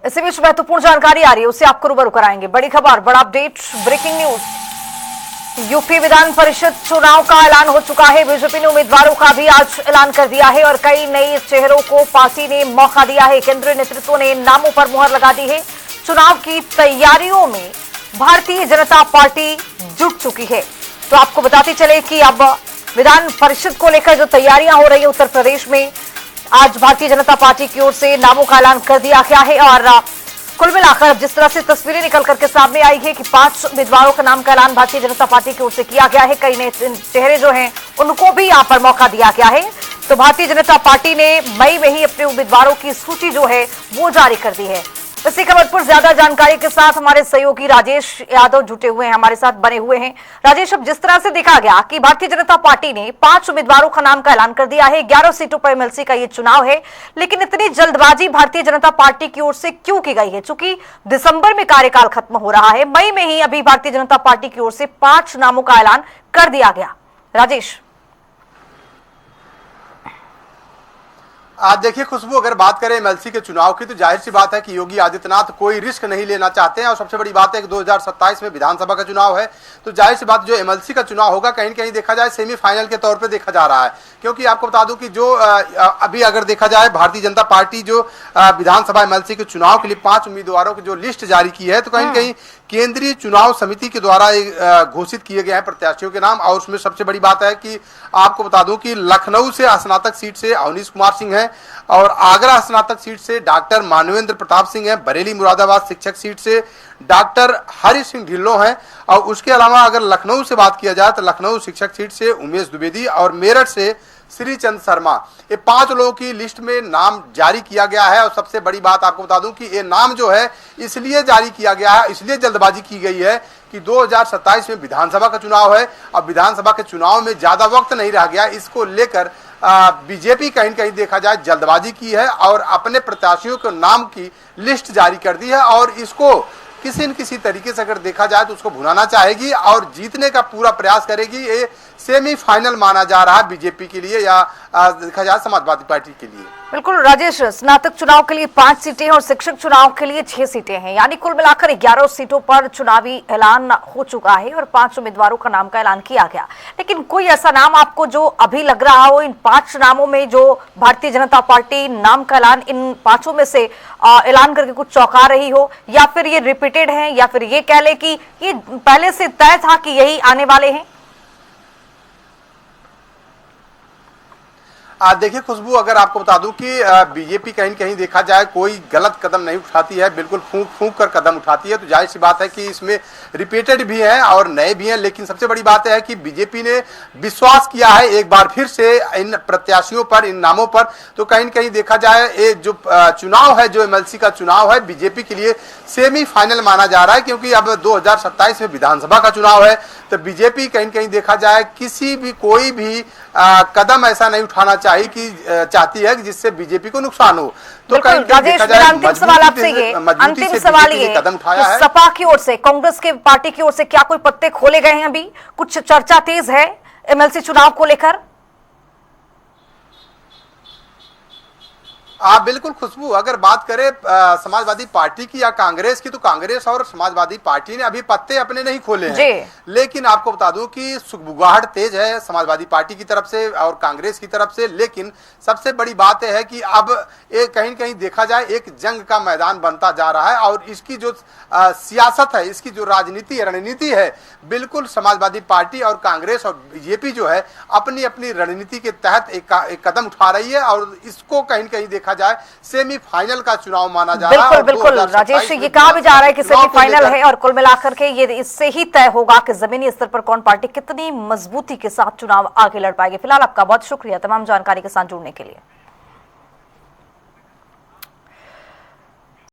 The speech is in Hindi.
इसी बीच महत्वपूर्ण जानकारी आ रही है, उससे आपको रूबरू कराएंगे। बड़ी खबर, बड़ा update, breaking news. UP Vidhan Parishad चुनाव का ऐलान हो चुका है। बीजेपी ने उम्मीदवारों का भी आज ऐलान कर दिया है और कई नए चेहरों को पार्टी ने मौका दिया है। केंद्रीय नेतृत्व ने नामों पर मुहर लगा दी है। चुनाव की तैयारियों में भारतीय जनता पार्टी जुट चुकी है। तो आपको बताते चले कि अब विधान परिषद को लेकर जो तैयारियां हो रही है उत्तर प्रदेश में, आज भारतीय जनता पार्टी की ओर से नामों का ऐलान कर दिया गया है। और कुल मिलाकर जिस तरह से तस्वीरें निकल करके सामने आई है कि 5 उम्मीदवारों का नाम का ऐलान भारतीय जनता पार्टी की ओर से किया गया है। कई नए चेहरे जो हैं उनको भी यहां पर मौका दिया गया है। तो भारतीय जनता पार्टी ने मई में ही अपने उम्मीदवारों की सूची जो है वो जारी कर दी है। इसी खबर पर ज्यादा जानकारी के साथ हमारे सहयोगी राजेश यादव जुटे हुए हैं, हमारे साथ बने हुए हैं। राजेश, अब जिस तरह से देखा गया कि भारतीय जनता पार्टी ने 5 उम्मीदवारों का नाम का ऐलान कर दिया है, 11 सीटों पर एमएलसी का ये चुनाव है, लेकिन इतनी जल्दबाजी भारतीय जनता पार्टी की ओर से क्यों की गई है? चूंकि दिसंबर में कार्यकाल खत्म हो रहा है, मई में ही अभी भारतीय जनता पार्टी की ओर से 5 नामों का ऐलान कर दिया गया। राजेश, आज देखिए खुशबू, अगर बात करें एमएलसी के चुनाव की तो जाहिर सी बात है कि योगी आदित्यनाथ कोई रिस्क नहीं लेना चाहते हैं। और सबसे बड़ी बात है कि 2027 में विधानसभा का चुनाव है, तो जाहिर सी बात जो एमएलसी का चुनाव होगा कहीं न कहीं देखा जाए सेमीफाइनल के तौर पे देखा जा रहा है। क्योंकि आपको बता दूं कि जो अभी अगर देखा जाए भारतीय जनता पार्टी जो विधानसभा एमएलसी के चुनाव के लिए 5 उम्मीदवारों की जो लिस्ट जारी की है, तो कहीं न कहीं केंद्रीय चुनाव समिति के द्वारा घोषित किए गए हैं प्रत्याशियों के नाम। और उसमें सबसे बड़ी बात है कि आपको बता दूं कि लखनऊ से स्नातक सीट से अवनीश कुमार सिंह है, और आगरा स्नातक सीट से डॉक्टर मानवेंद्र प्रताप सिंह है, बरेली मुरादाबाद शिक्षक सीट से डॉक्टर हरि सिंह ढिल्लों हैं, और उसके अलावा अगर लखनऊ से बात किया जाए तो लखनऊ शिक्षक सीट से उमेश द्विवेदी और मेरठ से श्रीचंद शर्मा, ये 5 लोगों की लिस्ट में नाम जारी किया गया है। और सबसे बड़ी बात आपको बता दूं कि ये नाम जो है इसलिए जारी किया गया है, इसलिए जल्दबाजी की गई है कि 2027 में विधानसभा का चुनाव है। अब विधानसभा के चुनाव में ज्यादा वक्त नहीं रह गया, इसको लेकर बीजेपी कहीं कहीं देखा जाए जल्दबाजी की है और अपने प्रत्याशियों के नाम की लिस्ट जारी कर दी है। और इसको किसी न किसी तरीके से अगर देखा जाए तो उसको भुनाना चाहेगी और जीतने का पूरा प्रयास करेगी। ये सेमीफाइनल माना जा रहा है बीजेपी के लिए या देखा जाए समाजवादी पार्टी के लिए। बिल्कुल राजेश, स्नातक चुनाव के लिए 5 सीटें और शिक्षक चुनाव के लिए 6 सीटें हैं, यानी कुल मिलाकर 11 सीटों पर चुनावी ऐलान हो चुका है और 5 उम्मीदवारों का नाम का ऐलान किया गया। लेकिन कोई ऐसा नाम आपको जो अभी लग रहा हो इन 5 नामों में जो भारतीय जनता पार्टी नाम का ऐलान इन 5 में से ऐलान करके कुछ चौंका रही हो, या फिर ये रिपीटेड है, या फिर ये कह ले कि ये पहले से तय था कि यही आने वाले हैं? देखिए खुशबू, अगर आपको बता दूं कि बीजेपी कहीं कहीं देखा जाए कोई गलत कदम नहीं उठाती है, बिल्कुल फूंक फूंक कर कदम उठाती है। तो जाहिर सी बात है कि इसमें रिपीटेड भी हैं और नए भी हैं। लेकिन सबसे बड़ी बात है कि बीजेपी ने विश्वास किया है एक बार फिर से इन प्रत्याशियों पर, इन नामों पर। तो कहीं कहीं देखा जाए ये जो चुनाव है, जो एमएलसी का चुनाव है, बीजेपी के लिए सेमीफाइनल माना जा रहा है। क्योंकि अब 2027 में विधानसभा का चुनाव है, तो बीजेपी कहीं कहीं देखा जाए किसी भी कोई भी कदम ऐसा नहीं उठाना चाहती है कि जिससे बीजेपी को नुकसान हो। तो कहीं देखा जाए अंतिम सवाल आपसे ये, अंतिम सवाल ये कदम उठाया है। सपा की ओर से, कांग्रेस के पार्टी की ओर से क्या कोई पत्ते खोले गए हैं? अभी कुछ चर्चा तेज है एमएलसी चुनाव को लेकर? बिल्कुल खुशबू, अगर बात करें समाजवादी पार्टी की या कांग्रेस की, तो कांग्रेस और समाजवादी पार्टी ने अभी पत्ते अपने नहीं खोले हैं। लेकिन आपको बता दूं कि सुगबुगाहट तेज है समाजवादी पार्टी की तरफ से और कांग्रेस की तरफ से। लेकिन सबसे बड़ी बात है कि अब एक कहीं कहीं देखा जाए एक जंग का मैदान बनता जा रहा है और इसकी जो सियासत है, इसकी जो राजनीति रणनीति है, बिल्कुल समाजवादी पार्टी और कांग्रेस और बीजेपी जो है अपनी अपनी रणनीति के तहत एक कदम उठा रही है और इसको कहीं कहीं देखा जाए सेमीफाइनल का चुनाव माना जा रहा है। बिल्कुल राजेश, ये कहा भी जा रहा है कि सेमीफाइनल है और कुल मिलाकर के ये इससे ही तय होगा कि जमीनी स्तर पर कौन पार्टी कितनी मजबूती के साथ चुनाव आगे लड़ पाएगी। फिलहाल आपका बहुत शुक्रिया तमाम जानकारी के साथ जुड़ने के लिए।